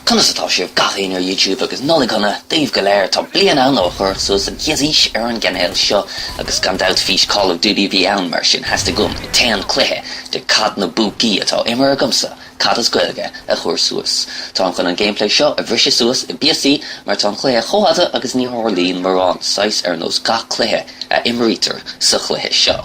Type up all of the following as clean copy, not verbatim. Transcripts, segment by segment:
Conas atá sibh gachéin ar YouTube agus nola gona daobh go léir tá blian an óchar sos an gheasís ar an gcainéal seo agus gan dát fís Call of Duty bhí ann mar sin heasta gum I tean cluiche de COD na bPucaí atá imar a gumsa COD Ghaeilge a chur suas. Tá an chun an gameplay seo a bhrisise suas I bPucaí mar tá an cluiche chomhada agus ní hálín marrán sais ar nós gach cluiche a imirítar sa cluiche seo.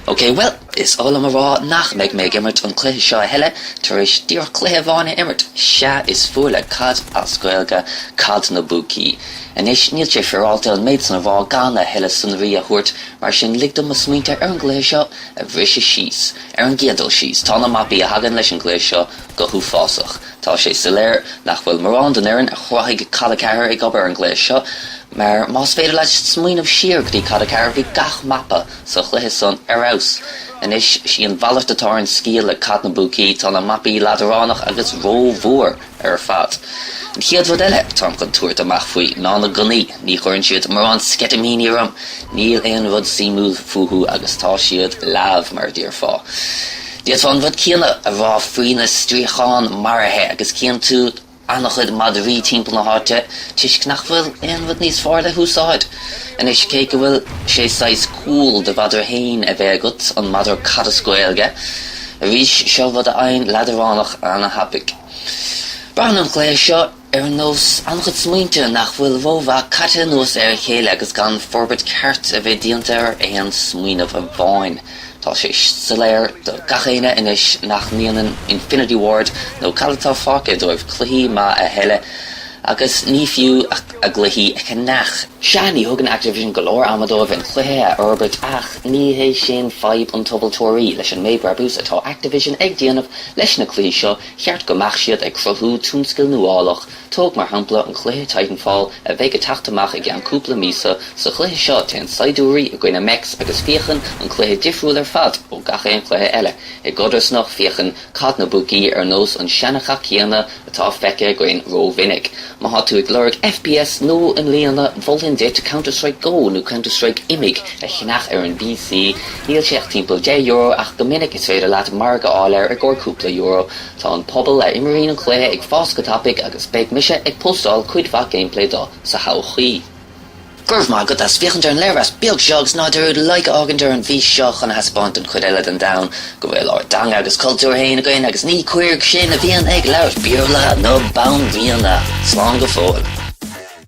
Okay, well, is all am rá nach meg imirt an cluiche seo a heile tar éis díor cluiche bhána imirt. Se is fuath le CODasGAEILGE COD na bPucaí. En is níl sé fearálta an méid san bhá gana heile san rí a thuirt mar sin ligdom a smaointe ar an gléir seo a bhrisise síos, ar an géadal síos, tá na mapí a hagan leis an gléir seo go thú fásach. Tá sé sa léir nach bhfuil marrán den éireann a chruthigh CODasGAEILGE ag obair an gléir seo, maar más féidir leis smaoinmh siar go dtí CODasGAEILGE bhí gach mappa sa chluiche san ar aus. En is sí an bhailcht atá an scíal le COD na bPucaí tá na mapí ladaránach agus rómhór ar fad. An chiad fud eile tá an túirt amach faoi ná na gunaí ní chuireann siad mar an scetamíní ram, níl éon rud simú futhú agus tá siad lámh mar dtíor fá. Díad fan bhd cíanna a bhrá faoine stríocháin marithe agus cían tú an-chuid Madrí timp na háte, tuis nach bhfuil éon rud níos fearr le húsáid. En is cé go bhfuil sé sais cool de bhadar hain a bheith agat an madar CODasGAEILGE, a rís seo bhd aon ladaránach anna hapig. Bran an chléir seo ar an nós an-chuid smaointe nach bhfuil bhómha caite nós ar chéile agus gan forbert ceart a bheith díonta ar éon smaoinemh a bháin. Tá sé sa léir do gachéine inis nach níanaan Infinity Ward nó cailtá fáca dóibh cluichí má a heile agus ní fiú a gluichí a cnach. Seaní thugann Activision golóir amadóibh an cluiche a orbit ach ní hé sin feib an tobaltóirí leis an méid barbús atá Activision ag déanamh leis na cluichí seo cheart go mbeadh siad ag cruthú túnscail nuálach, tóg mar hampla an cluiche Titanfall a bheith go teachtamach ag an cúpla mísa sa cluiche seo ten saidúirí a gcuine mex agus fiochan an cluiche difriúil ar fad ó gachéon cluiche eile. I godas nach fiochan COD na bPucaí ar nós an seannacha chéanna atá feice gcuin rómhinnig. Má há tú ag lorg FPS nó an líana bhfuiln dit Counter-Strike Go nó Counter-Strike imig a chinach ar an BC, níl seach timppla €10 ach go minic is féidir leat mar go áir ar gcúpla euro. Tá an pobl a imirín an chluiche ag fás go tapig agus beag mise ag postáil cuid bha gameplay dó sa chomh. Gurf má gut as fiochan ar an léir as beag seogs náidir like ágan ar an bhí seoch an haspáint an chuid eile an down, go bhfuil ár dang agus cultúr hain a gcuin agus ní cuiirg sin a bhíon ag leir beorla nó bán bhíonna, slán go fóil.